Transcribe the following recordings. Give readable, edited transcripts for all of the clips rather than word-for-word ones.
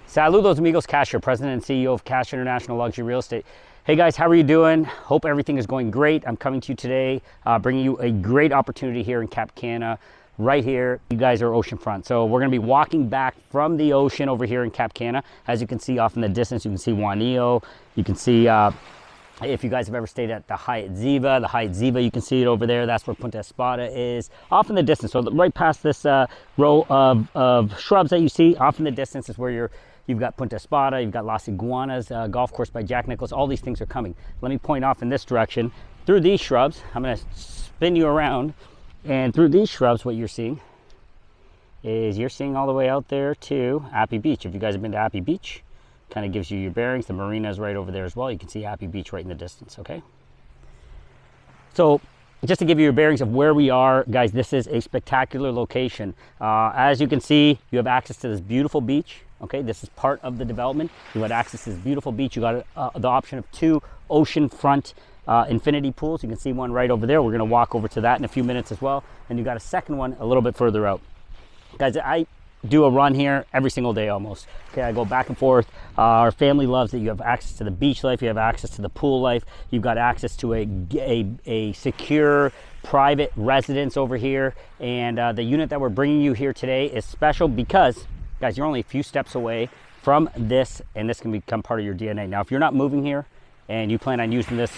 Saludos amigos, KASH, President and CEO of KASH International Luxury Real Estate. Hey guys, how are you doing? Hope everything is going great. I'm coming to you today, bringing you a great opportunity here in Cap Cana, right here. You guys are oceanfront. So we're gonna be walking back from the ocean over here in Cap Cana. As you can see off in the distance, you can see Juanillo. You can see, if you guys have ever stayed at the Hyatt Ziva, you can see it over there. That's where Punta Espada is, off in the distance. So right past this row of shrubs that you see, off in the distance is where you've got Punta Espada, you've got Los Iguanas Golf Course by Jack Nicklaus. All these things are coming. Let me point off in this direction. Through these shrubs, I'm gonna spin you around, and through these shrubs, what you're seeing is you're seeing all the way out there to Appy Beach. If you guys have been to Appy Beach, kind of gives you your bearings. The marina is right over there as well. You can see Appy Beach right in the distance, okay? So just to give you your bearings of where we are, guys, this is a spectacular location. As you can see, you have access to this beautiful beach, okay? This is part of the development. You got access to this beautiful beach. You got the option of 2 oceanfront infinity pools. You can see one right over there. We're gonna walk over to that in a few minutes as well. And you got a second one a little bit further out. Guys, I do a run here every single day almost. Okay, I go back and forth. Our family loves that you have access to the beach life, you have access to the pool life, you've got access to a secure private residence over here. And the unit that we're bringing you here today is special because, guys, you're only a few steps away from this, and this can become part of your DNA. Now, if you're not moving here and you plan on using this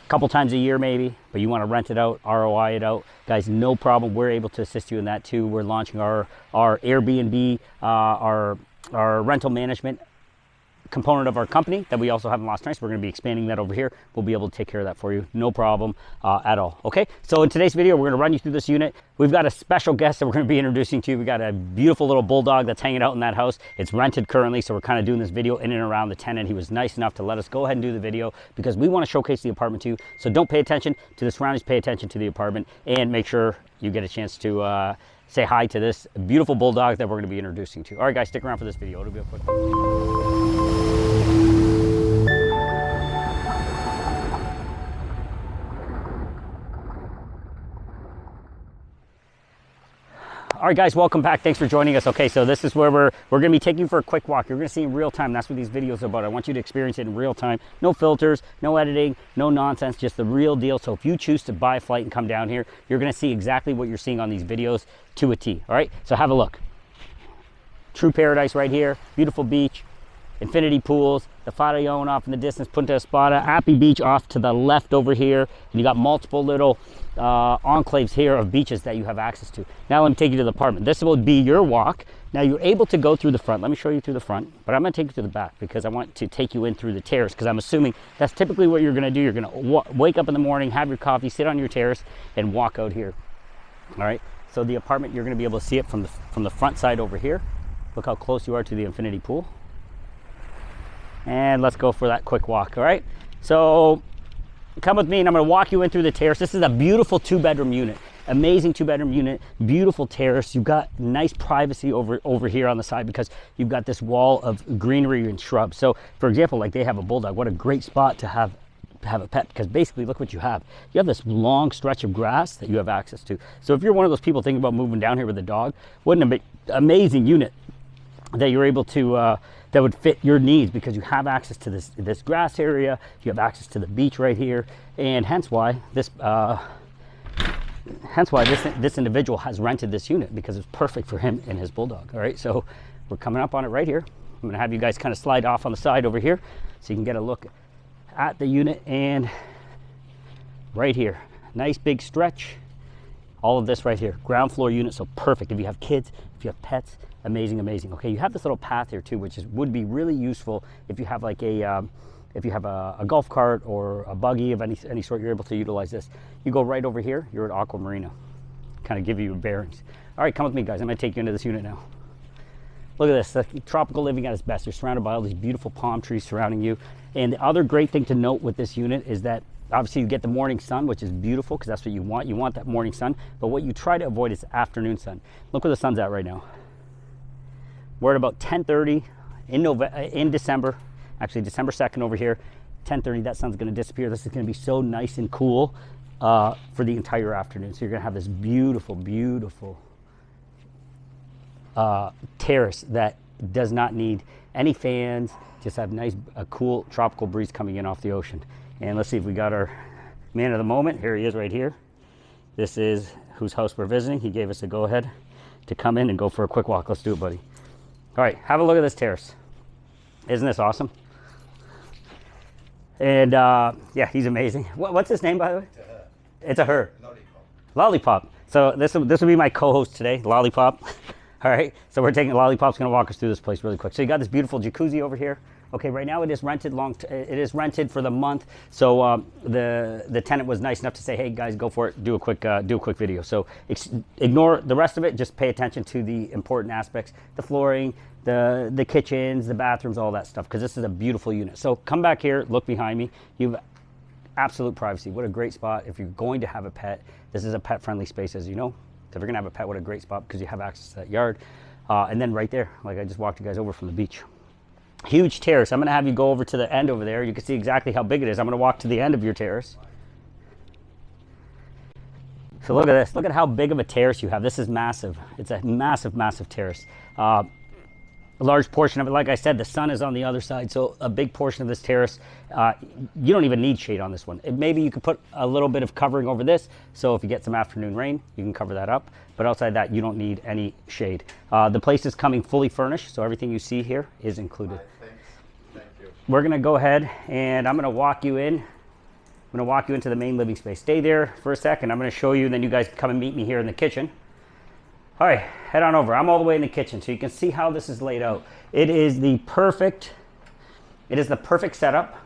couple times a year maybe, but you want to rent it out, ROI it out, guys, no problem. We're able to assist you in that too. We're launching our Airbnb, our rental management component of our company that we also have in Los Iguanas. We're going to be expanding that over here. We'll be able to take care of that for you, no problem at all. Okay, so in today's video, we're going to run you through this unit. We've got a special guest that we're going to be introducing to you. We got a beautiful little bulldog that's hanging out in that house. It's rented currently, so we're kind of doing this video in and around the tenant. He was nice enough to let us go ahead and do the video because we want to showcase the apartment to you. So don't pay attention to the surroundings, pay attention to the apartment, and make sure you get a chance to say hi to this beautiful bulldog that we're going to be introducing to you. All right, guys, stick around for this video. It'll be a quick one. All right, guys, welcome back. Thanks for joining us. Okay, so this is where we're going to be taking you for a quick walk. You're going to see in real time. That's what these videos are about. I want you to experience it in real time. No filters, no editing, no nonsense, just the real deal. So if you choose to buy a flight and come down here, you're going to see exactly what you're seeing on these videos to a T. All right, so have a look. True paradise right here. Beautiful beach, infinity pools, the Farallon off in the distance, Punta Espada, Appy Beach off to the left over here. And you got multiple little enclaves here of beaches that you have access to. Now let me take you to the apartment. This will be your walk. Now you're able to go through the front. Let me show you through the front, but I'm going to take you to the back because I want to take you in through the terrace because I'm assuming that's typically what you're going to do. You're going to wake up in the morning, have your coffee, sit on your terrace, and walk out here. All right. So the apartment, you're going to be able to see it from the front side over here. Look how close you are to the infinity pool. And let's go for that quick walk. All right. So come with me and I'm going to walk you in through the terrace. This is a beautiful 2-bedroom unit, amazing 2-bedroom unit, beautiful terrace. You've got nice privacy over here on the side because you've got this wall of greenery and shrubs. So for example, like they have a bulldog, what a great spot to have a pet because basically look what you have. You have this long stretch of grass that you have access to. So if you're one of those people thinking about moving down here with a dog, what an amazing unit that you're able to that would fit your needs because you have access to this grass area, you have access to the beach right here, and hence why this individual has rented this unit because it's perfect for him and his bulldog. All right, so we're coming up on it right here. I'm going to have you guys kind of slide off on the side over here so you can get a look at the unit. And right here, nice big stretch. All of this right here, ground floor unit, so perfect if you have kids, if you have pets. Amazing, amazing. Okay, you have this little path here too, which would be really useful if you have like a golf cart or a buggy of any sort. You're able to utilize this. You go right over here. You're at Aqua Marina. Kind of give you your bearings. All right, come with me, guys. I'm going to take you into this unit now. Look at this. The tropical living at its best. You're surrounded by all these beautiful palm trees surrounding you. And the other great thing to note with this unit is that obviously you get the morning sun, which is beautiful because that's what you want. You want that morning sun. But what you try to avoid is afternoon sun. Look where the sun's at right now. We're at about 10:30 in December, actually December 2nd over here. 10:30, that sun's going to disappear. This is going to be so nice and cool for the entire afternoon. So you're going to have this beautiful, beautiful terrace that does not need any fans, just have a cool tropical breeze coming in off the ocean. And let's see if we got our man of the moment. Here he is right here. This is whose house we're visiting. He gave us a go ahead to come in and go for a quick walk. Let's do it, buddy. All right, have a look at this terrace. Isn't this awesome? And yeah, he's amazing. What's his name, by the way? It's a her. Lollipop. Lollipop. So this will be my co-host today, Lollipop. All right, so we're taking Lollipop's gonna walk us through this place really quick. So you got this beautiful jacuzzi over here. Okay, right now it is rented it is rented for the month. So the tenant was nice enough to say, hey guys, go for it, do a quick video. So ignore the rest of it, just pay attention to the important aspects, the flooring, the kitchens, the bathrooms, all that stuff, because this is a beautiful unit. So come back here, look behind me. You have absolute privacy. What a great spot. If you're going to have a pet, this is a pet friendly space, as you know. So if you're gonna have a pet, what a great spot, because you have access to that yard. And then right there, like I just walked you guys over from the beach. Huge terrace. I'm gonna have you go over to the end over there. You can see exactly how big it is. I'm gonna walk to the end of your terrace. So look at this. Look at how big of a terrace you have. This is massive. It's a massive, massive terrace. A large portion of it, like I said, the sun is on the other side, so a big portion of this terrace, you don't even need shade on this one. Maybe you could put a little bit of covering over this, so if you get some afternoon rain, you can cover that up, but outside that, you don't need any shade. The place is coming fully furnished, so everything you see here is included. Thanks. Thank you. We're gonna go ahead and I'm gonna walk you in. I'm gonna walk you into the main living space. Stay there for a second. I'm gonna show you, and then you guys come and meet me here in the kitchen. All right, head on over. I'm all the way in the kitchen, so you can see how this is laid out. It is the perfect setup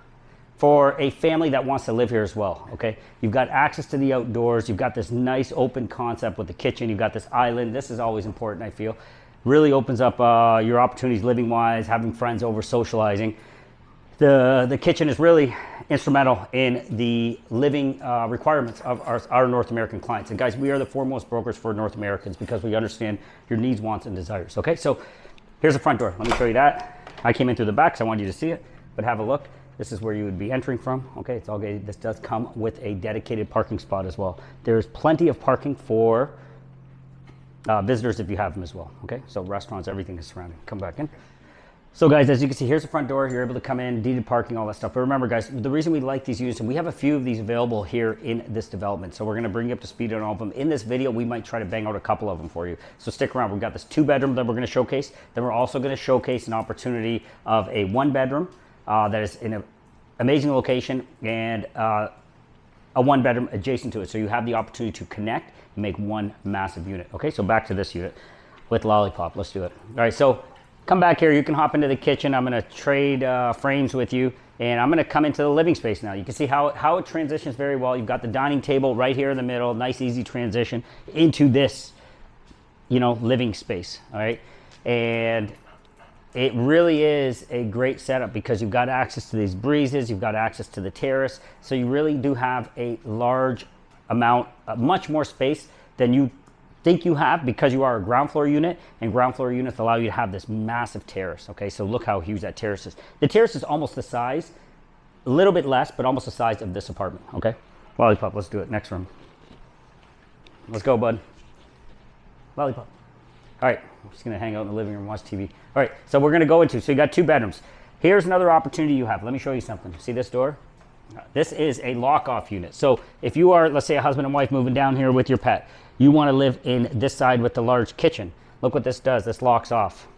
for a family that wants to live here as well, okay? You've got access to the outdoors. You've got this nice open concept with the kitchen. You've got this island. This is always important, I feel. Really opens up your opportunities living-wise, having friends over, socializing. The kitchen is really instrumental in the living requirements of our North American clients. And guys, we are the foremost brokers for North Americans because we understand your needs, wants, and desires. Okay, so here's the front door. Let me show you that. I came in through the back, so I wanted you to see it, but have a look. This is where you would be entering from. Okay, it's all good. This does come with a dedicated parking spot as well. There's plenty of parking for visitors if you have them as well. Okay, so restaurants, everything is surrounding. Come back in. So guys, as you can see, here's the front door. You're able to come in, deeded parking, all that stuff. But remember guys, the reason we like these units, and we have a few of these available here in this development. So we're gonna bring you up to speed on all of them. In this video, we might try to bang out a couple of them for you. So stick around. We've got this 2-bedroom that we're gonna showcase. Then we're also gonna showcase an opportunity of a 1-bedroom that is in an amazing location, and a 1-bedroom adjacent to it. So you have the opportunity to connect and make one massive unit. Okay, so back to this unit with Lollipop. Let's do it. All right, so come back here. You can hop into the kitchen. I'm going to trade frames with you, and I'm going to come into the living space now. You can see how it transitions very well. You've got the dining table right here in the middle. Nice, easy transition into this, living space. All right, and it really is a great setup because you've got access to these breezes. You've got access to the terrace, so you really do have a large amount, much more space than you think you have, because you are a ground floor unit, and ground floor units allow you to have this massive terrace. Okay, so look how huge that terrace is. The terrace is almost the size, a little bit less, but almost the size of this apartment. Okay, Lollipop, let's do it. Next room. Let's go, bud. Lollipop. All right, I'm just gonna hang out in the living room, watch TV. All right, so we're gonna go into, so you got 2 bedrooms. Here's another opportunity you have. Let me show you something. See this door? This is a lock-off unit. So if you are, let's say, a husband and wife moving down here with your pet, you want to live in this side with the large kitchen. Look what this does. This locks off.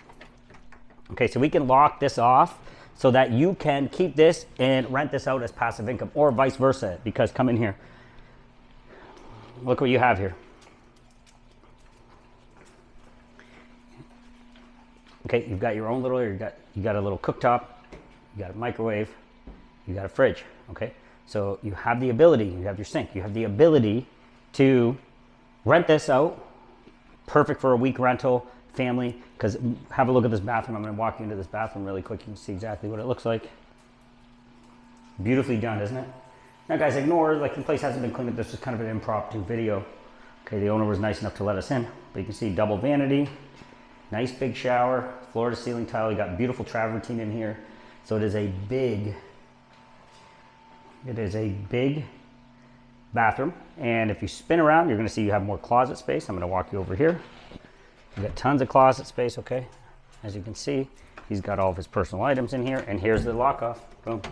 Okay, so we can lock this off so that you can keep this and rent this out as passive income, or vice versa, because come in here. Look what you have here. Okay, you've got your own little, you got a little cooktop, you got a microwave, you got a fridge. Okay, so you have the ability, you have your sink, you have the ability to rent this out. Perfect for a week rental, family, because have a look at this bathroom. I'm going to walk you into this bathroom really quick. You can see exactly what it looks like. Beautifully done, isn't it? Now guys, ignore, like, the place hasn't been cleaned up. This is kind of an impromptu video. Okay, the owner was nice enough to let us in, but you can see double vanity, nice big shower, floor to ceiling tile. You got beautiful travertine in here. So it is a big bathroom, and if you spin around, you're going to see you have more closet space. I'm going to walk you over here. You got tons of closet space. Okay, as you can see, He's got all of his personal items in here, and here's the lock off. Boom.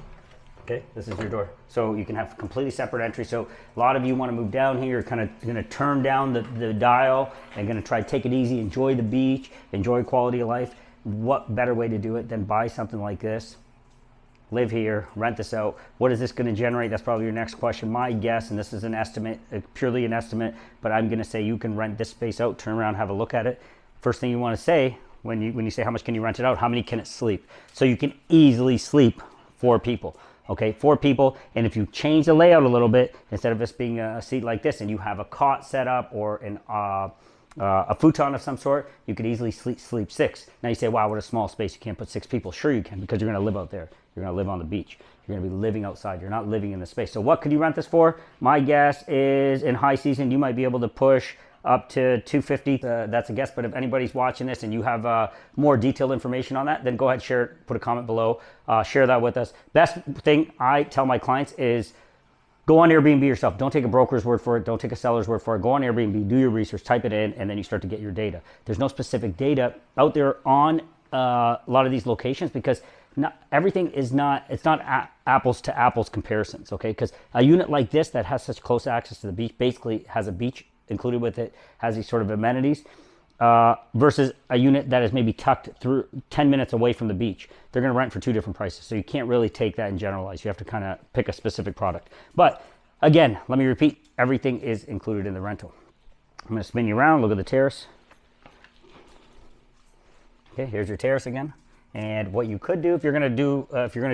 Okay, this is your door. So you can have completely separate entry. So a lot of you want to move down here, you're kind of going to turn down the dial and going to try to take it easy, enjoy the beach, enjoy quality of life. What better way to do it than buy something like this, live here, rent this out? What is this going to generate? That's probably your next question. My guess, and this is an estimate, purely an estimate, but I'm going to say you can rent this space out, turn around, have a look at it. First thing you want to say when you say how much can you rent it out, how many can it sleep? So you can easily sleep 4 people. Okay, 4 people, and if you change the layout a little bit, instead of this being a seat like this, and you have a cot set up or a futon of some sort, you could easily sleep 6. Now you say, wow, what a small space, you can't put 6 people. Sure you can, because you're going to live out there. You're going to live on the beach. You're going to be living outside. You're not living in the space. So what could you rent this for? My guess is in high season, you might be able to push up to $250. That's a guess, but if anybody's watching this and you have more detailed information on that, then go ahead, share it, put a comment below, share that with us. Best thing I tell my clients is go on Airbnb yourself. Don't take a broker's word for it. Don't take a seller's word for it. Go on Airbnb, do your research, type it in, and then you start to get your data. There's no specific data out there on a lot of these locations because not everything is not, it's not apples to apples comparisons, okay? Because a unit like this that has such close access to the beach basically has a beach included with it, has these sort of amenities, versus a unit that is maybe tucked through 10 minutes away from the beach. They're going to rent for 2 different prices. So you can't really take that and generalize. You have to kind of pick a specific product. But again, let me repeat, everything is included in the rental. I'm going to spin you around. Look at the terrace. Okay, here's your terrace again. And what you could do if you're going to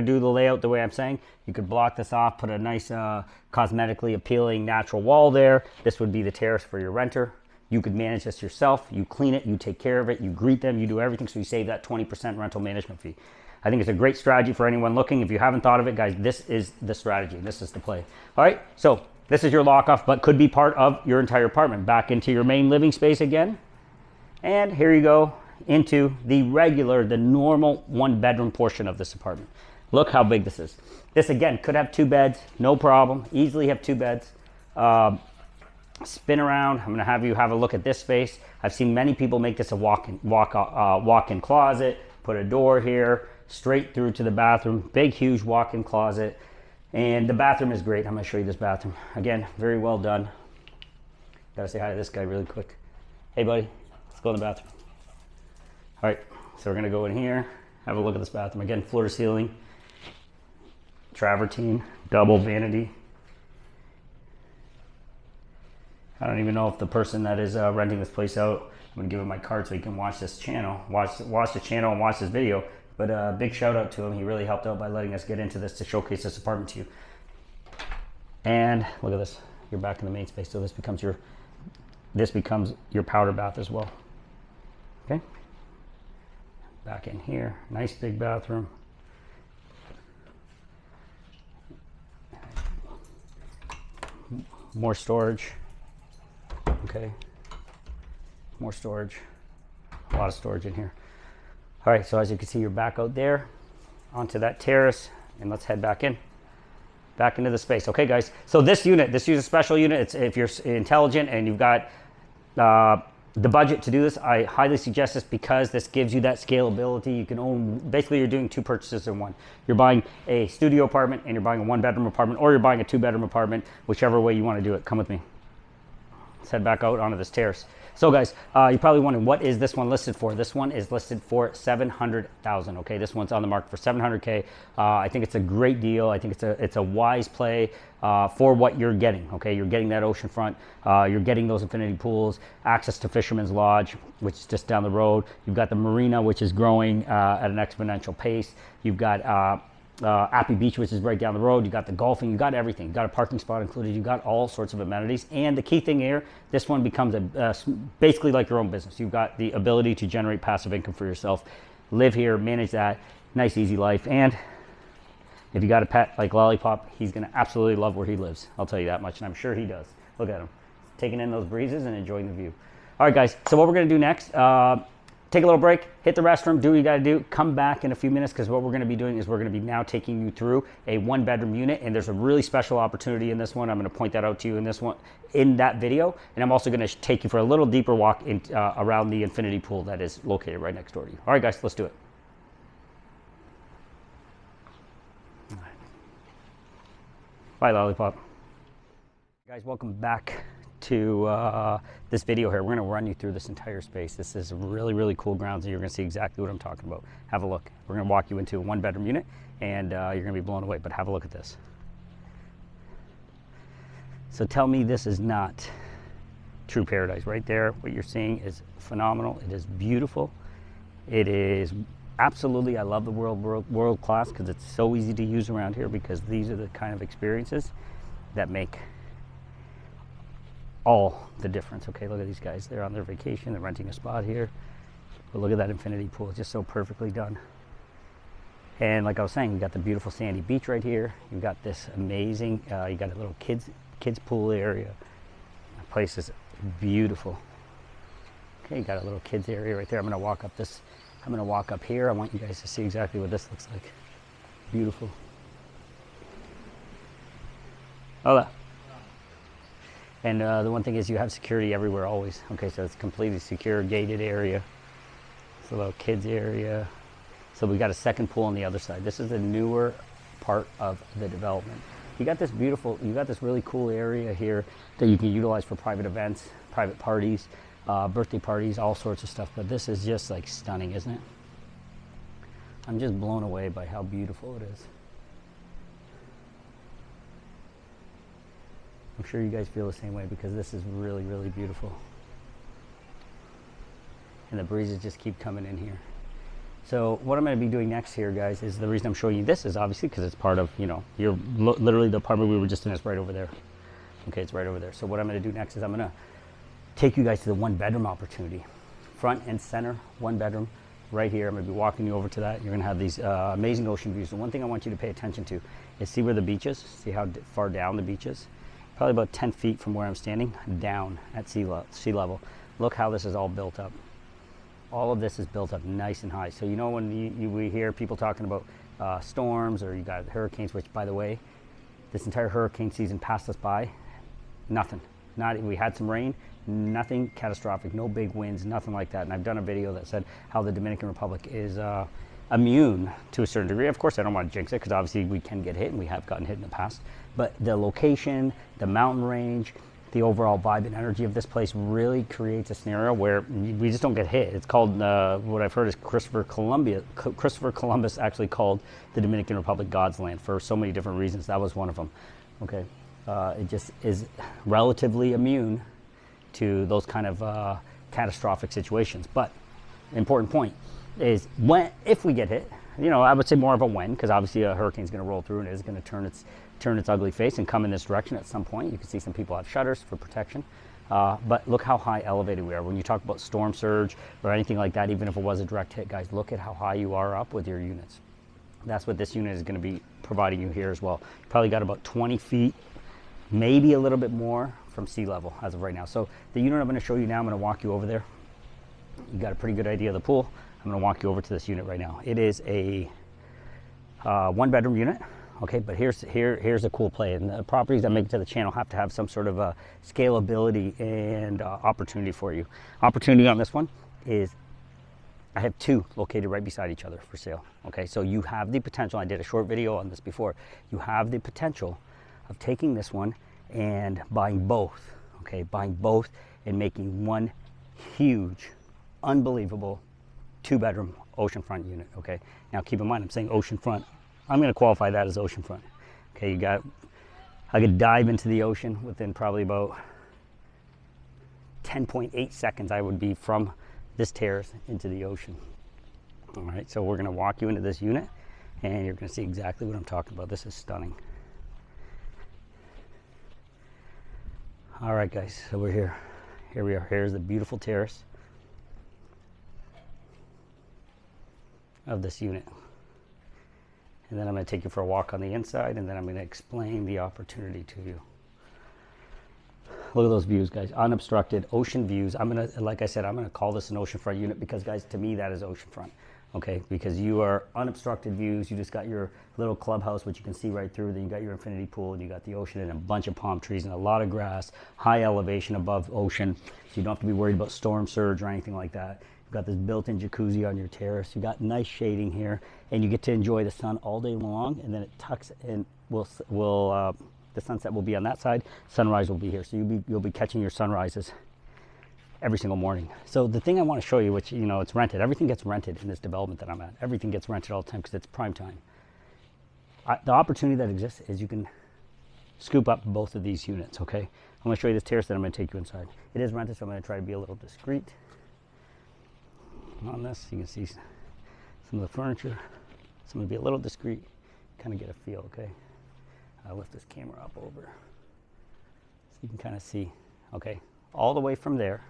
do the layout the way I'm saying, you could block this off, put a nice cosmetically appealing natural wall there. This would be the terrace for your renter. You could manage this yourself. You clean it, you take care of it, you greet them, you do everything, so you save that 20% rental management fee. I think it's a great strategy for anyone looking. If you haven't thought of it, guys, this is the strategy. This is the play. All right, so this is your lock off, but could be part of your entire apartment. Back into your main living space again. And here you go into the normal 1-bedroom portion of this apartment. Look how big this is. This again could have 2 beds, no problem. Easily have 2 beds. Spin around. I'm going to have you have a look at this space. I've seen many people make this a walk-in closet. Put a door here, straight through to the bathroom. Big, huge walk-in closet, and the bathroom is great. I'm going to show you this bathroom again. Very well done. Got to say hi to this guy really quick. Hey, buddy. Let's go in the bathroom. All right, so we're gonna go in here, have a look at this bathroom. Again, floor to ceiling, travertine, double vanity. I don't even know if the person that is renting this place out, I'm gonna give him my card so he can watch this channel, watch the channel and watch this video. But big shout out to him. He really helped out by letting us get into this to showcase this apartment to you. And look at this, you're back in the main space. So this becomes your powder bath as well, okay? Back in here, nice big bathroom. More storage, okay? More storage, a lot of storage in here. All right, so as you can see, you're back out there onto that terrace, and let's head back into the space. Okay, guys, so this is a special unit. It's if you're intelligent and you've got the budget to do this, I highly suggest this because this gives you that scalability. You can own, basically you're doing 2 purchases in one. You're buying a studio apartment and you're buying a 1-bedroom apartment, or you're buying a 2-bedroom apartment, whichever way you want to do it. Come with me. Let's head back out onto this terrace. So guys, you're probably wondering, what is this one listed for? This one is listed for $700,000. Okay, this one's on the market for $700K. I think it's a great deal. I think it's a wise play for what you're getting. Okay, you're getting that oceanfront. You're getting those infinity pools, access to Fisherman's Lodge, which is just down the road. You've got the marina, which is growing at an exponential pace. You've got Appy Beach, which is right down the road. You got the golfing, you got everything. You got a parking spot included. You got all sorts of amenities. And the key thing here, this one becomes basically like your own business. You've got the ability to generate passive income for yourself. Live here, manage that, nice easy life. And if you got a pet like Lollipop, he's gonna absolutely love where he lives. I'll tell you that much, and I'm sure he does. Look at him, taking in those breezes and enjoying the view. All right, guys, so what we're gonna do next, take a little break, hit the restroom, do what you gotta do, come back in a few minutes, because what we're gonna be doing is we're gonna be now taking you through a 1-bedroom unit, and there's a really special opportunity in this one. I'm gonna point that out to you in that video, and I'm also gonna take you for a little deeper walk around the infinity pool that is located right next door to you. All right, guys, let's do it. Bye, Lollipop. Guys, welcome back to this video here. We're going to run you through this entire space. This is really, really cool grounds, and you're going to see exactly what I'm talking about. Have a look. We're going to walk you into a one-bedroom unit, and you're going to be blown away, but have a look at this. So tell me this is not true paradise. Right there, what you're seeing is phenomenal. It is beautiful. It is absolutely, I love the world class, because it's so easy to use around here, because these are the kind of experiences that make all the difference. Okay, look at these guys. They're on their vacation. They're renting a spot here. But look at that infinity pool. It's just so perfectly done. And like I was saying, you got the beautiful sandy beach right here. You got this amazing, you got a little kids pool area. The place is beautiful. Okay, you got a little kids area right there. I'm going to walk up this. I'm going to walk up here. I want you guys to see exactly what this looks like. Beautiful. Hola. And the one thing is you have security everywhere always. Okay, so it's completely secure, gated area. It's a little kids area. So we got a second pool on the other side. This is the newer part of the development. You got this beautiful, you got this really cool area here that you can utilize for private events, private parties, birthday parties, all sorts of stuff. But this is just like stunning, isn't it? I'm just blown away by how beautiful it is. I'm sure you guys feel the same way, because this is really, really beautiful. And the breezes just keep coming in here. So what I'm going to be doing next here, guys, is the reason I'm showing you this is obviously because it's part of, you know, you're literally the apartment we were just in is right over there. Okay, it's right over there. So what I'm going to do next is I'm going to take you guys to the one bedroom opportunity. Front and center, one bedroom right here. I'm going to be walking you over to that. You're going to have these amazing ocean views. The one thing I want you to pay attention to is see where the beach is. See how far down the beach is. Probably about 10 feet from where I'm standing, down at sea level. Look how this is all built up. All of this is built up nice and high. So you know when we hear people talking about storms, or you got hurricanes, which by the way, this entire hurricane season passed us by, nothing. We had some rain, nothing catastrophic, no big winds, nothing like that. And I've done a video that said how the Dominican Republic is immune to a certain degree. Of course, I don't want to jinx it, because obviously we can get hit, and we have gotten hit in the past. But the location, the mountain range, the overall vibe and energy of this place really creates a scenario where we just don't get hit. It's called, what I've heard is Christopher Columbus actually called the Dominican Republic God's land for so many different reasons. That was one of them. Okay, it just is relatively immune to those kind of catastrophic situations. But important point is if we get hit, you know, I would say more of a when, because obviously a hurricane's going to roll through and it's going to turn its ugly face and come in this direction at some point. You can see some people have shutters for protection. But look how high elevated we are. When you talk about storm surge or anything like that, even if it was a direct hit, guys, look at how high you are up with your units. That's what this unit is going to be providing you here as well. You probably got about 20 feet, maybe a little bit more from sea level as of right now. So the unit I'm going to show you now, I'm going to walk you over there. You got a pretty good idea of the pool. I'm going to walk you over to this unit right now. It is a one bedroom unit. Okay, but here's a cool play, and the properties that make it to the channel have to have some sort of scalability and opportunity for you. Opportunity on this one is I have two located right beside each other for sale. Okay, so you have the potential. I did a short video on this before. You have the potential of taking this one and buying both. Okay, buying both and making one huge, unbelievable two-bedroom oceanfront unit. Okay, now keep in mind I'm saying oceanfront. I'm going to qualify that as oceanfront. Okay, I could dive into the ocean within probably about 10.8 seconds. I would be from this terrace into the ocean. All right, so we're going to walk you into this unit, and you're going to see exactly what I'm talking about. This is stunning. All right, guys, so we're here. Here we are. Here's the beautiful terrace of this unit. And then I'm going to take you for a walk on the inside, and then I'm going to explain the opportunity to you. Look at those views, guys. Unobstructed ocean views. Like I said, I'm going to call this an oceanfront unit because, guys, to me, that is oceanfront. Okay, because you are unobstructed views. You just got your little clubhouse, which you can see right through. Then you got your infinity pool, and you got the ocean and a bunch of palm trees and a lot of grass, high elevation above ocean. So you don't have to be worried about storm surge or anything like that. You've got this built-in jacuzzi on your terrace. You got nice shading here, and you get to enjoy the sun all day long. And then it tucks in. The The sunset will be on that side. Sunrise will be here. So you'll be catching your sunrises every single morning. So the thing I want to show you, which, you know, it's rented. Everything gets rented in this development that I'm at. Everything gets rented all the time because it's prime time. The opportunity that exists is you can scoop up both of these units, okay? I'm going to show you this terrace, then I'm going to take you inside. It is rented, so I'm going to try to be a little discreet on this. You can see some of the furniture. So I'm going to be a little discreet, kind of get a feel, okay? I'll lift this camera up over so you can kind of see, okay? All the way from there,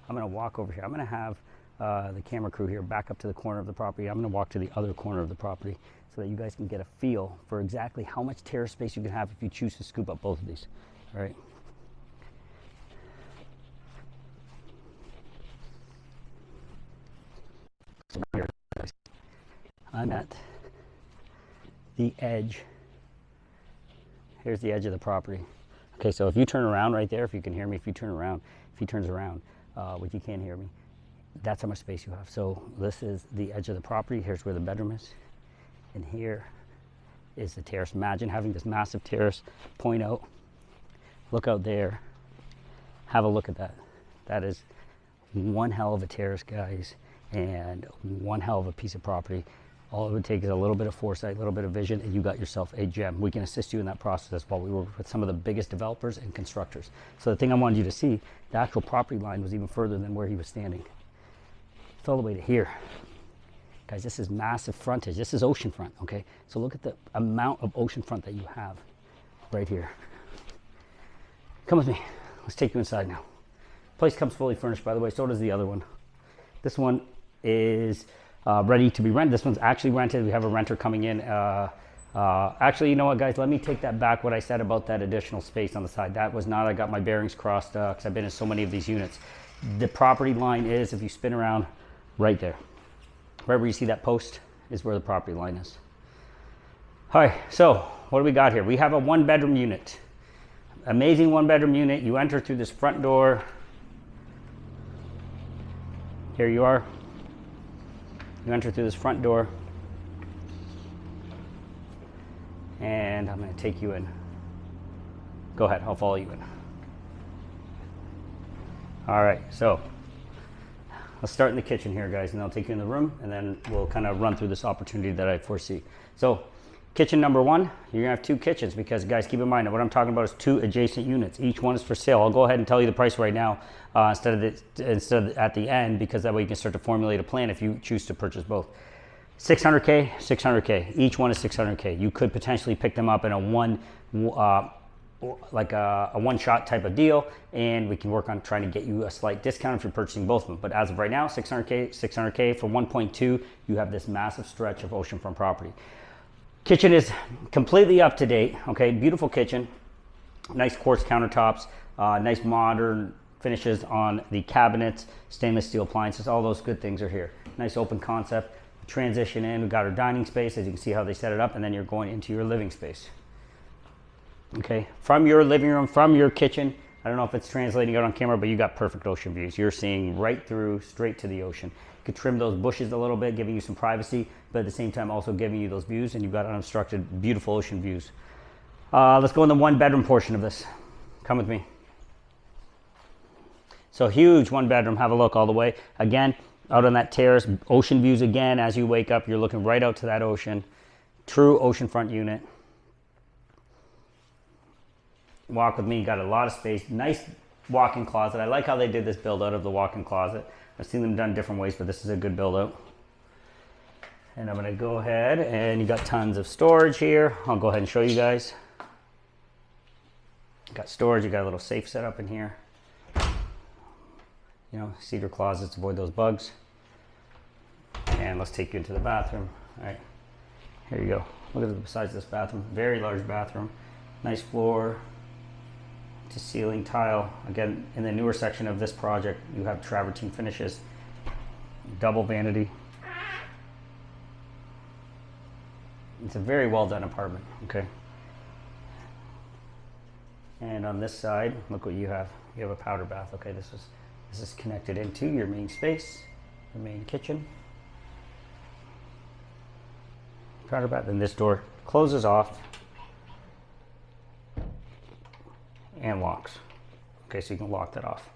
I'm going to walk over here. I'm going to have the camera crew here back up to the corner of the property. I'm going to walk to the other corner of the property so that you guys can get a feel for exactly how much terrace space you can have if you choose to scoop up both of these. All right. So here, I'm at the edge. Here's the edge of the property. Okay, so if you turn around right there, if you can hear me, if you turn around, if he turns around, which you can't hear me, that's how much space you have. So this is the edge of the property. Here's where the bedroom is. And here is the terrace. Imagine having this massive terrace point out. Look out there. Have a look at that. That is one hell of a terrace, guys, and one hell of a piece of property. All it would take is a little bit of foresight, a little bit of vision, and you got yourself a gem. We can assist you in that process as well. We work with some of the biggest developers and constructors. So the thing I wanted you to see, the actual property line was even further than where he was standing. It's all the way to here. Guys, this is massive frontage. This is oceanfront, okay? So look at the amount of oceanfront that you have right here. Come with me. Let's take you inside now. Place comes fully furnished, by the way. So does the other one. This one is ready to be rented. This one's actually rented. We have a renter coming in. Actually, you know what, guys? Let me take that back, what I said about that additional space on the side. That was not, I got my bearings crossed because I've been in so many of these units. The property line is, if you spin around, right there. Right where you see that post is where the property line is. All right, so what do we got here? We have a one-bedroom unit. Amazing one-bedroom unit. You enter through this front door. Here you are. You enter through this front door. And I'm going to take you in. Go ahead, I'll follow you in. All right, so let's start in the kitchen here, guys, and I'll take you in the room, and then we'll kind of run through this opportunity that I foresee. So kitchen number one, you're gonna have two kitchens because, guys, keep in mind that what I'm talking about is two adjacent units. Each one is for sale. I'll go ahead and tell you the price right now instead of at the end, because that way you can start to formulate a plan if you choose to purchase both. 600K, 600K. Each one is 600K. You could potentially pick them up in a one-shot type of deal, and we can work on trying to get you a slight discount if you're purchasing both of them. But as of right now, 600K, 600K for 1.2, you have this massive stretch of oceanfront property. Kitchen is completely up to date, okay? Beautiful kitchen, nice quartz countertops, nice modern finishes on the cabinets, stainless steel appliances, all those good things are here. Nice open concept. Transition in, we've got our dining space, as you can see how they set it up, and then you're going into your living space. Okay, from your living room, from your kitchen, I don't know if it's translating out on camera, but you got perfect ocean views. You're seeing right through, straight to the ocean. You could trim those bushes a little bit, giving you some privacy, but at the same time also giving you those views, and you've got unobstructed, beautiful ocean views. Let's go in the one bedroom portion of this. Come with me. So huge one bedroom, have a look all the way. Again, out on that terrace, ocean views again. As you wake up, you're looking right out to that ocean. True oceanfront unit. Walk with me, got a lot of space. Nice walk-in closet. I like how they did this build out of the walk-in closet. I've seen them done different ways, but this is a good build out. And I'm gonna go ahead, and you got tons of storage here. I'll go ahead and show you guys. Got storage, you got a little safe set up in here. You know, cedar closets, avoid those bugs. And let's take you into the bathroom. All right, here you go. Look at the size of this bathroom. Very large bathroom. Nice floor to ceiling tile. Again, in the newer section of this project, you have travertine finishes. Double vanity. It's a very well done apartment, okay? And on this side, look what you have. You have a powder bath, okay? This is connected into your main space, your main kitchen. Powder bath, and this door closes off. and locks. Okay, so you can lock that off.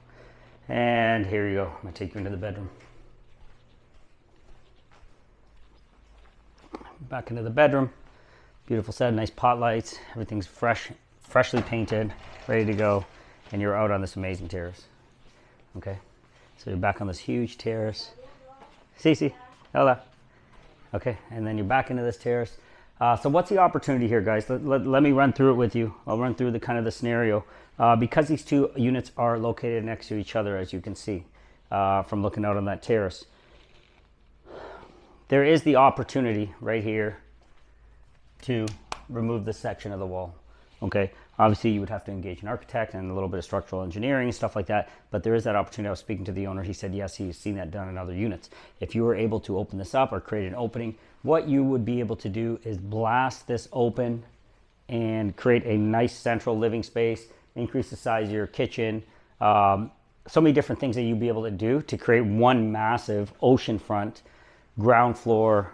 And here you go. I'm gonna take you into the bedroom. Back into the bedroom. Beautiful set, nice pot lights. Everything's freshly painted, ready to go. And you're out on this amazing terrace. Okay, so you're back on this huge terrace. Cece, hello. Okay, and then you're back into this terrace. So what's the opportunity here, guys? Let me run through it with you. I'll run through the kind of the scenario. Because these two units are located next to each other, as you can see from looking out on that terrace, there is the opportunity right here to remove this section of the wall. Okay, obviously you would have to engage an architect and a little bit of structural engineering and stuff like that, but there is that opportunity. I was speaking to the owner. He said yes, he's seen that done in other units. If you were able to open this up or create an opening, what you would be able to do is blast this open and create a nice central living space, increase the size of your kitchen, so many different things that you'd be able to do to create one massive oceanfront ground floor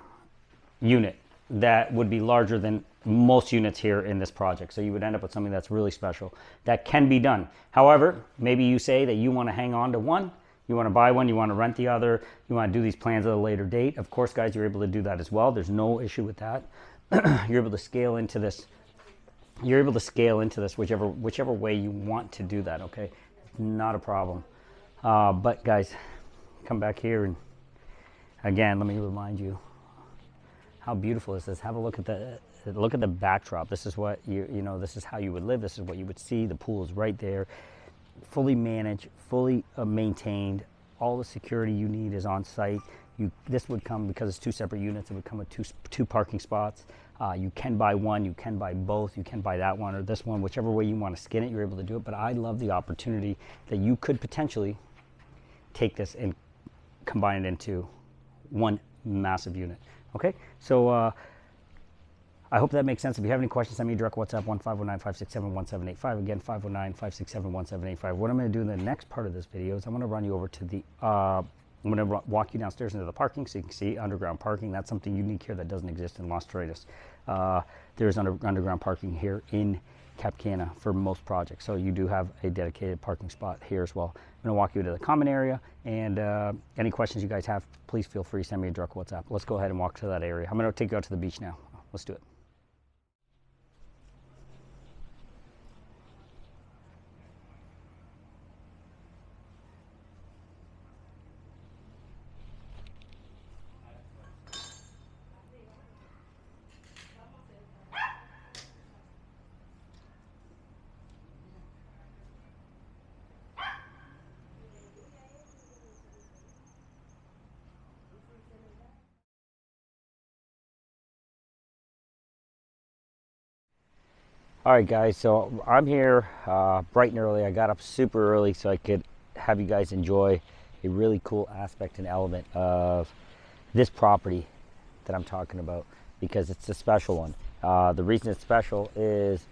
unit that would be larger than most units here in this project. So you would end up with something that's really special that can be done. However, maybe you say that you want to hang on to one, you want to buy one, you want to rent the other, you want to do these plans at a later date. Of course, guys, you're able to do that as well. There's no issue with that. You're able to scale into this. You're able to scale into this whichever way you want to do that. Okay, not a problem. But guys, come back here and again, let me remind you how beautiful this is. Have a look at the backdrop. This is what you know. This is how you would live. This is what you would see. The pool is right there, fully managed, fully maintained. All the security you need is on site. This would come, because it's two separate units, it would come with two parking spots. You can buy one, you can buy both, you can buy that one or this one, whichever way you want to skin it, you're able to do it. But I love the opportunity that you could potentially take this and combine it into one massive unit. Okay, so I hope that makes sense. If you have any questions, send me a direct WhatsApp, 1-509-567-1785. Again, 509-567-1785. What I'm going to do in the next part of this video is I'm going to run you over to the I'm going to walk you downstairs into the parking so you can see underground parking. That's something unique here that doesn't exist in Los Iguanas. There's underground parking here in Cap Cana for most projects. So you do have a dedicated parking spot here as well. I'm going to walk you to the common area, and any questions you guys have, please feel free to send me a direct WhatsApp. Let's go ahead and walk to that area. I'm going to take you out to the beach now. Let's do it. All right, guys, so I'm here bright and early. I got up super early so I could have you guys enjoy a really cool aspect and element of this property that I'm talking about, because it's a special one. The reason it's special is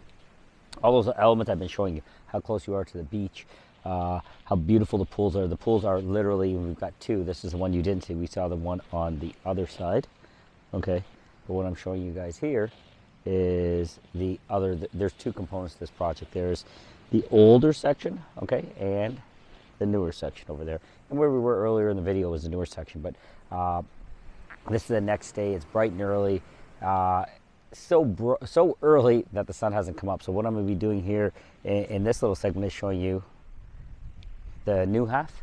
all those elements I've been showing you, how close you are to the beach, how beautiful the pools are. The pools are literally, we've got two. This is the one you didn't see. We saw the one on the other side, okay? But what I'm showing you guys here is the other. There's two components to this project. There's the older section, okay, and the newer section over there. And where we were earlier in the video was the newer section, but this is the next day. It's bright and early, so early that the sun hasn't come up. So what I'm going to be doing here in this little segment is showing you the new half,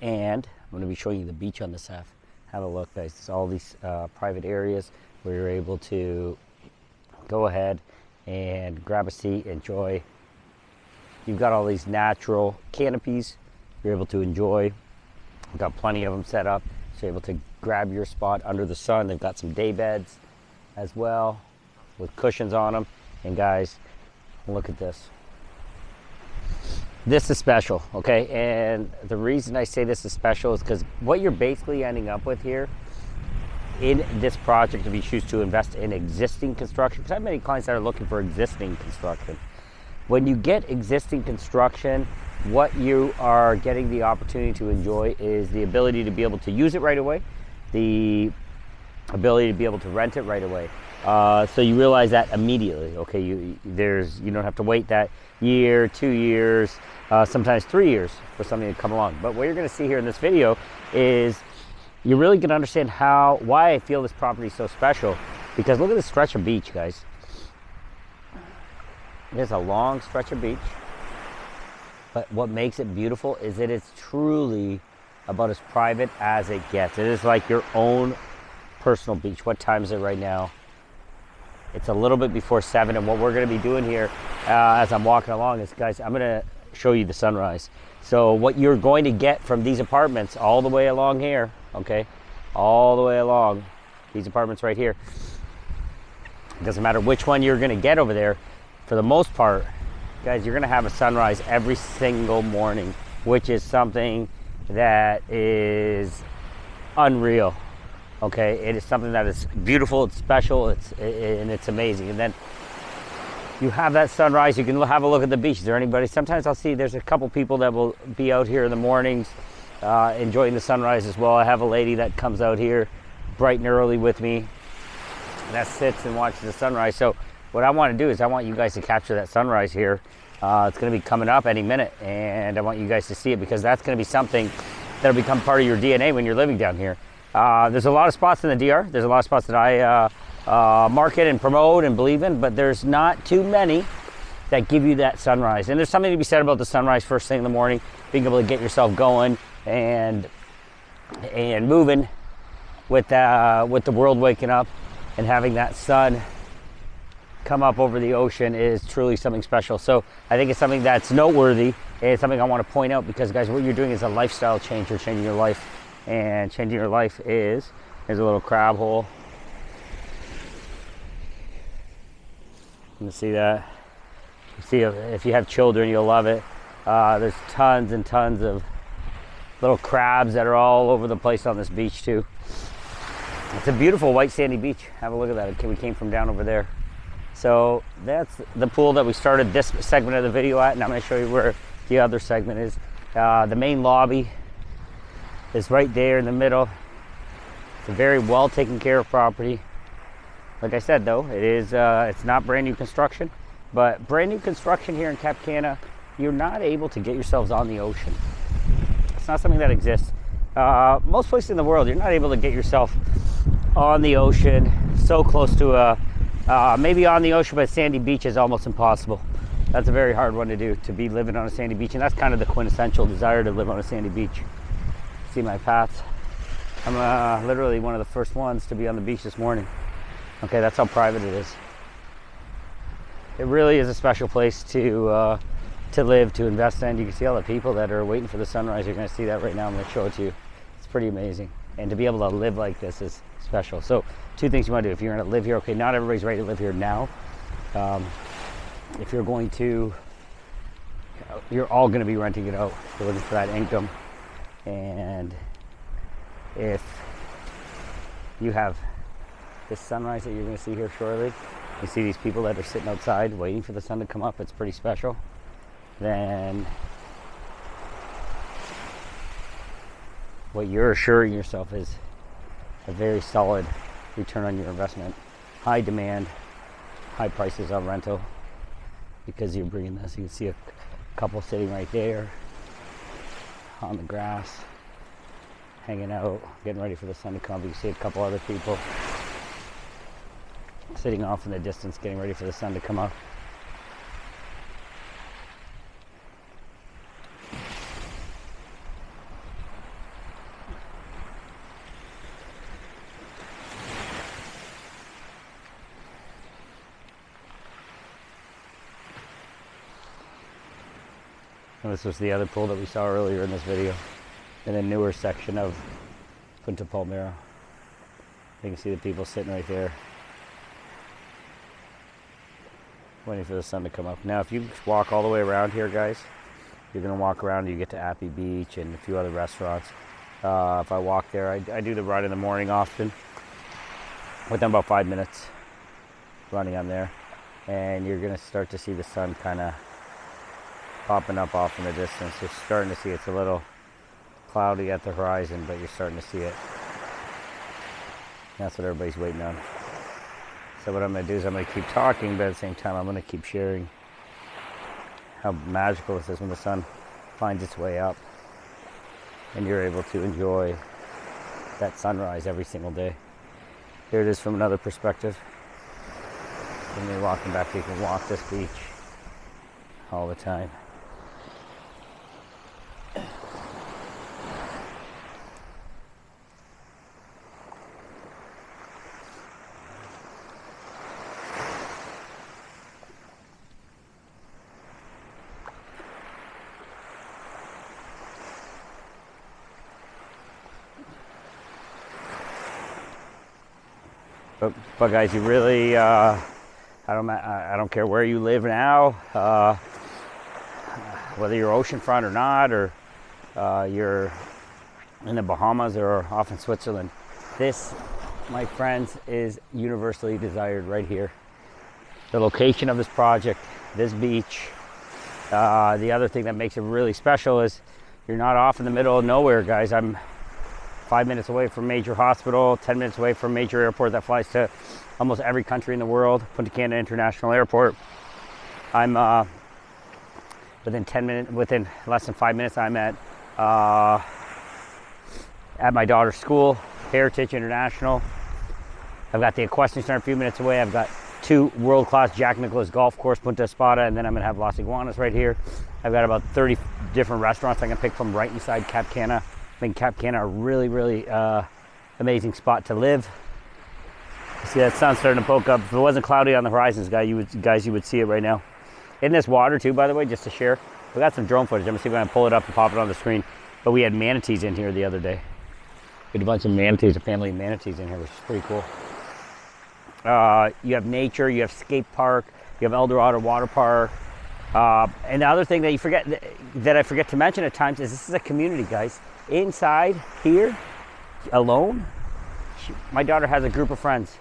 and I'm going to be showing you the beach on this half. Have a look, guys. It's all these private areas where you're able to go ahead and grab a seat, enjoy. You've got all these natural canopies you're able to enjoy. You've got plenty of them set up, so you're able to grab your spot under the sun. They've got some day beds as well with cushions on them. And guys, look at this. This is special, okay? And the reason I say this is special is because what you're basically ending up with here in this project, if you choose to invest in existing construction, because I have many clients that are looking for existing construction. When you get existing construction, what you are getting the opportunity to enjoy is the ability to be able to use it right away, the ability to be able to rent it right away. So you realize that immediately. Okay, you don't have to wait that year, 2 years, sometimes 3 years for something to come along. But what you're going to see here in this video is you're really going to understand why I feel this property is so special. Because look at this stretch of beach, guys. There's a long stretch of beach. But what makes it beautiful is that it's truly about as private as it gets. It is like your own personal beach. What time is it right now? It's a little bit before 7, and what we're going to be doing here as I'm walking along is, guys, I'm going to show you the sunrise. So what you're going to get from these apartments all the way along here, okay, all the way along these apartments right here, it doesn't matter which one you're going to get over there, for the most part, guys, you're going to have a sunrise every single morning, which is something that is unreal. Okay, it is something that is beautiful, it's special, and it's amazing. And then you have that sunrise, you can have a look at the beach. Is there anybody? Sometimes I'll see there's a couple people that will be out here in the mornings enjoying the sunrise as well. I have a lady that comes out here bright and early with me that sits and watches the sunrise. So what I want to do is I want you guys to capture that sunrise here. It's going to be coming up any minute, and I want you guys to see it, because that's going to be something that'll become part of your DNA when you're living down here. There's a lot of spots in the DR. There's a lot of spots that I market and promote and believe in, but there's not too many that give you that sunrise. And there's something to be said about the sunrise first thing in the morning, being able to get yourself going and moving with the world waking up, and having that sun come up over the ocean is truly something special. So I think it's something that's noteworthy, and it's something I want to point out, because, guys, what you're doing is a lifestyle change. You're changing your life. And changing your life is, there's a little crab hole. You can see that. You see, if you have children, you'll love it. There's tons and tons of little crabs that are all over the place on this beach too. It's a beautiful white sandy beach. Have a look at that. Okay, we came from down over there. So that's the pool that we started this segment of the video at, and I'm going to show you where the other segment is. The main lobby is right there in the middle. It's a very well taken care of property. Like I said, though, it's not brand new construction, but brand new construction here in Cap Cana, you're not able to get yourselves on the ocean. It's not something that exists. Most places in the world, you're not able to get yourself on the ocean, so close to maybe on the ocean, but sandy beach is almost impossible. That's a very hard one to do, to be living on a sandy beach, and that's kind of the quintessential desire, to live on a sandy beach. See my paths. I'm literally one of the first ones to be on the beach this morning. Okay, that's how private it is. It really is a special place to live, to invest in. You can see all the people that are waiting for the sunrise. You're going to see that right now. I'm going to show it to you. It's pretty amazing. And to be able to live like this is special. So 2 things you want to do. If you're going to live here, okay, not everybody's ready to live here now. If you're going to, you're all going to be renting it out. You're looking for that income. And if you have this sunrise that you're going to see here shortly, you see these people that are sitting outside waiting for the sun to come up, it's pretty special. Then what you're assuring yourself is a very solid return on your investment. High demand, high prices on rental, because you're bringing this. You can see a couple sitting right there on the grass, hanging out, getting ready for the sun to come. You can see a couple other people sitting off in the distance, getting ready for the sun to come up. And this was the other pool that we saw earlier in this video, in a newer section of Punta Palmera. You can see the people sitting right there, waiting for the sun to come up. Now, if you walk all the way around here, guys, you're going to walk around, you get to Appy Beach and a few other restaurants. If I walk there, I do the run in the morning often. Within about 5 minutes running on there, and you're going to start to see the sun kind of popping up off in the distance. You're starting to see it's a little cloudy at the horizon, but you're starting to see it. That's what everybody's waiting on. So what I'm going to do is I'm going to keep talking, but at the same time I'm going to keep sharing how magical this is when the sun finds its way up and you're able to enjoy that sunrise every single day. Here it is from another perspective. When you're walking back, you can walk this beach all the time. But guys, you really, I don't care where you live now, whether you're oceanfront or not, or you're in the Bahamas or off in Switzerland. This, my friends, is universally desired right here. The location of this project, this beach. The other thing that makes it really special is you're not off in the middle of nowhere, guys. I'm 5 minutes away from a major hospital, 10 minutes away from a major airport that flies to almost every country in the world, Punta Cana International Airport. I'm within less than 5 minutes, I'm at my daughter's school, Heritage International. I've got the equestrian center a few minutes away. I've got 2 world-class Jack Nicklaus Golf Course, Punta Espada, and then I'm gonna have Los Iguanas right here. I've got about 30 different restaurants I can pick from right inside Cap Cana. I think Cap Cana a really, really amazing spot to live. You see that sun starting to poke up. If it wasn't cloudy on the horizons, you would see it right now. In this water too, by the way, just to share, we got some drone footage. I'm gonna see if I can pull it up and pop it on the screen. But we had manatees in here the other day. We had a bunch of manatees, a family of manatees in here, which is pretty cool. You have nature, you have skate park, you have Eldorado Water Park. And the other thing that I forget to mention at times is this is a community, guys. Inside here, alone, my daughter has a group of friends,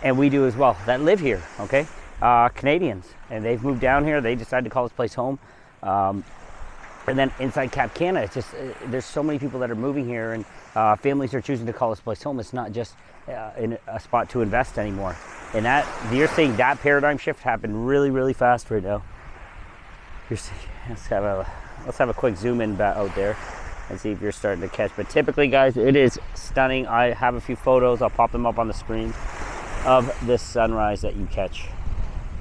and we do as well, that live here, okay? Canadians, and they've moved down here. They decided to call this place home. And then inside Cap Cana, it's just, there's so many people that are moving here, and families are choosing to call this place home. It's not just in a spot to invest anymore. And that, you're seeing that paradigm shift happen really, really fast right now. You're seeing, let's have a quick zoom in out there and see if you're starting to catch. But typically, guys, it is stunning. I have a few photos. I'll pop them up on the screen of this sunrise that you catch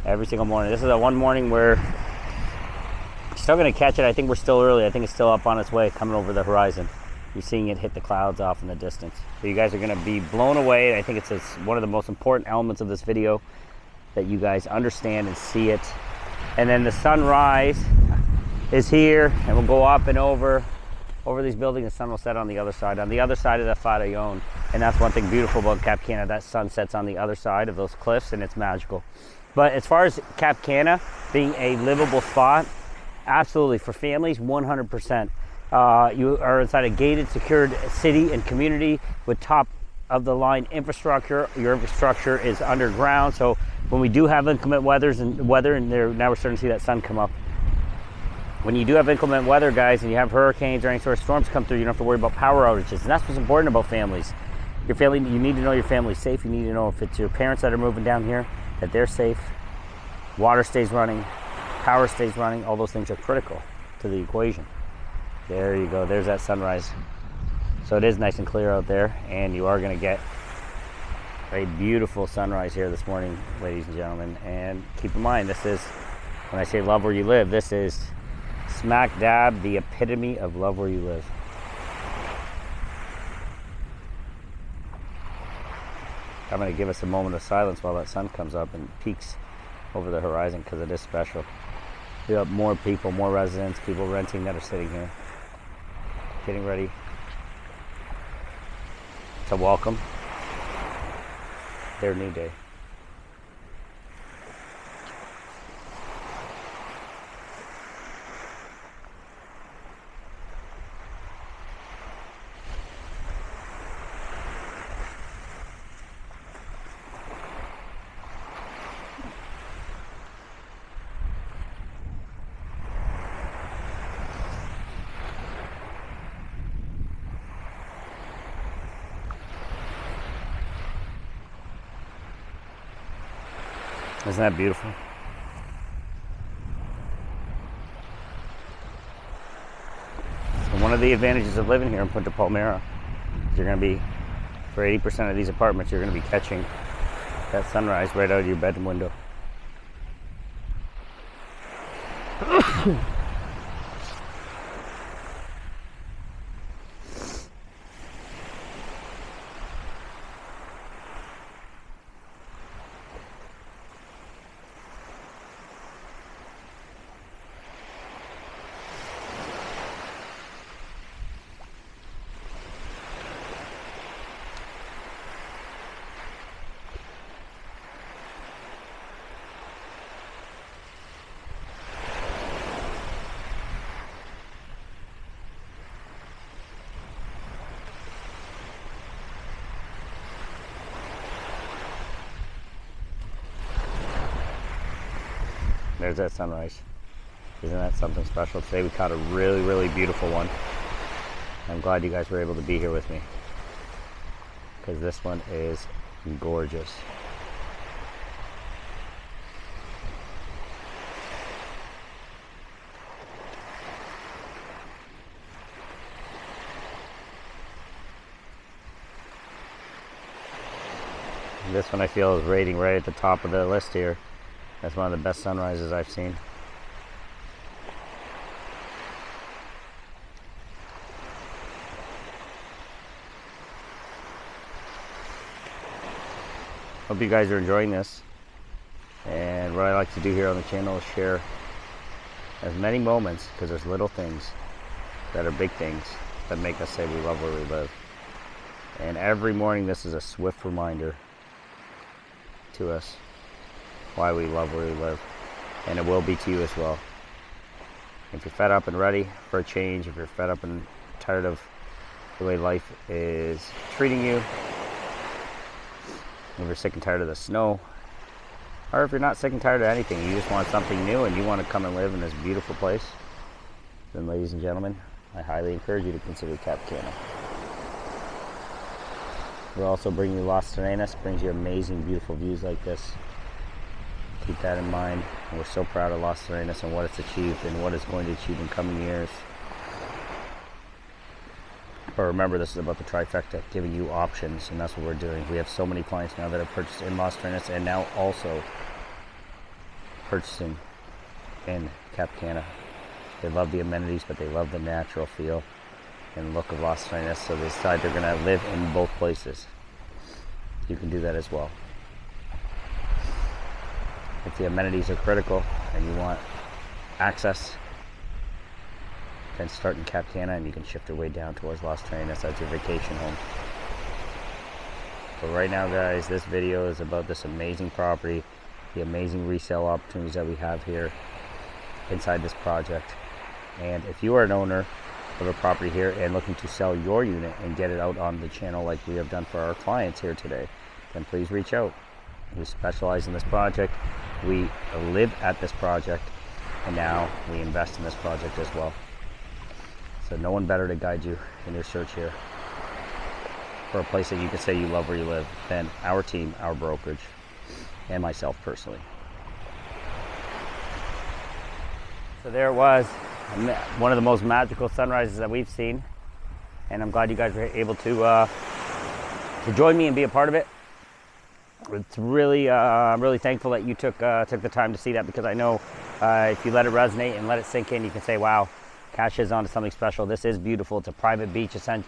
every single morning. This is one morning where you're still going to catch it. I think we're still early. I think it's still up on its way, coming over the horizon. You're seeing it hit the clouds off in the distance. So you guys are going to be blown away. I think it's one of the most important elements of this video, that you guys understand and see it. And then the sunrise is here, and we'll go up and over these buildings. The sun will set on the other side of the Farallon. And that's one thing beautiful about Cap Cana. That sun sets on the other side of those cliffs, and it's magical. But as far as Cap Cana being a livable spot, absolutely, for families, 100%. You are inside a gated, secured city and community with top of the line infrastructure. Your infrastructure is underground, so when we do have inclement weather, and now we're starting to see that sun come up. When you do have inclement weather, guys, and you have hurricanes or any sort of storms come through, you don't have to worry about power outages. And that's what's important about families. Your family, you need to know your family's safe. You need to know if it's your parents that are moving down here, that they're safe. Water stays running, power stays running. All those things are critical to the equation. There you go. There's that sunrise. So it is nice and clear out there, and you are going to get a beautiful sunrise here this morning, ladies and gentlemen. And keep in mind, this is, when I say love where you live, this is smack dab the epitome of love where you live. I'm going to give us a moment of silence while that sun comes up and peaks over the horizon, because it is special. We have more people, more residents, people renting that are sitting here, getting ready to welcome their new day. Isn't that beautiful? So one of the advantages of living here in Punta Palmera is you're going to be, for 80% of these apartments, you're going to be catching that sunrise right out of your bedroom window. There's that sunrise. Isn't that something special? Today we caught a really, really beautiful one. I'm glad you guys were able to be here with me, because this one is gorgeous. This one I feel is rating right at the top of the list here. That's one of the best sunrises I've seen. Hope you guys are enjoying this. And what I like to do here on the channel is share as many moments, because there's little things that are big things that make us say we love where we live. And every morning this is a swift reminder to us why we love where we live, and it will be to you as well. If you're fed up and ready for a change, if you're fed up and tired of the way life is treating you, if you're sick and tired of the snow, or if you're not sick and tired of anything, you just want something new and you want to come and live in this beautiful place, then ladies and gentlemen, I highly encourage you to consider Cap Cana. We're also bringing you Los Iguanas, brings you amazing, beautiful views like this. Keep that in mind. We're so proud of Los Iguanas and what it's achieved and what it's going to achieve in coming years. But remember, this is about the trifecta, giving you options, and that's what we're doing. We have so many clients now that have purchased in Los Iguanas and now also purchasing in Cap Cana. They love the amenities, but they love the natural feel and look of Los Iguanas, so they decide they're going to live in both places. You can do that as well. If the amenities are critical and you want access, then start in Cap Cana and you can shift your way down towards Los Iguanas as your vacation home. But right now, guys, this video is about this amazing property, the amazing resale opportunities that we have here inside this project. And if you are an owner of a property here and looking to sell your unit and get it out on the channel like we have done for our clients here today, then please reach out. We specialize in this project, we live at this project, and now we invest in this project as well. So no one better to guide you in your search here for a place that you can say you love where you live than our team, our brokerage, and myself personally. So there it was, one of the most magical sunrises that we've seen, and I'm glad you guys were able to join me and be a part of it. It's really, I'm really thankful that you took the time to see that, because I know if you let it resonate and let it sink in, you can say, wow, KASH is onto something special. This is beautiful. It's a private beach. It's a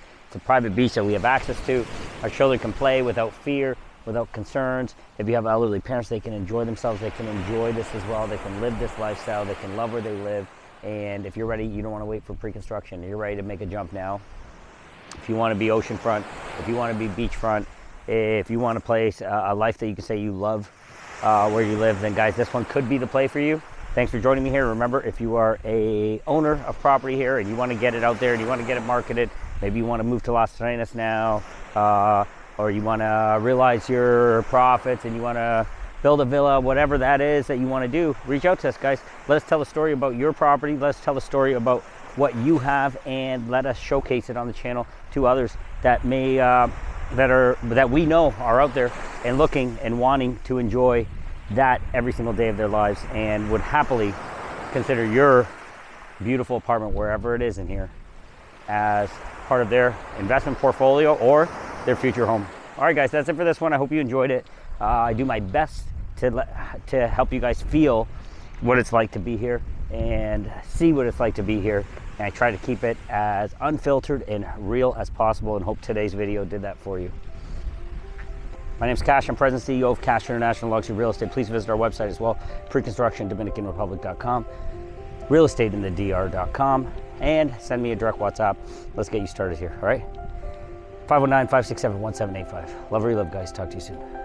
private beach that we have access to. Our children can play without fear, without concerns. If you have elderly parents, they can enjoy themselves. They can enjoy this as well. They can live this lifestyle. They can love where they live. And if you're ready, you don't want to wait for pre-construction. You're ready to make a jump now. If you want to be oceanfront, if you want to be beachfront, if you want to place a life that you can say you love where you live, then guys, this one could be the play for you. Thanks for joining me here. Remember, if you are a owner of property here and you want to get it out there and you want to get it marketed, maybe you want to move to Los Iguanas now, or you want to realize your profits and you want to build a villa, whatever that is that you want to do, reach out to us, guys. Let us tell a story about your property. Let's tell a story about what you have, and let us showcase it on the channel to others that may that we know are out there and looking and wanting to enjoy that every single day of their lives and would happily consider your beautiful apartment, wherever it is in here, as part of their investment portfolio or their future home. All right, guys, that's it for this one. I hope you enjoyed it. I do my best to help you guys feel what it's like to be here and see what it's like to be here. And I try to keep it as unfiltered and real as possible, and hope today's video did that for you. My name is KASH. I'm President and CEO of KASH International Luxury Real Estate. Please visit our website as well, pre-construction dominicanrepublic.com, realestateinthedr.com, and send me a direct WhatsApp. Let's get you started here, all right? 509-567-1785. Love where you live, guys. Talk to you soon.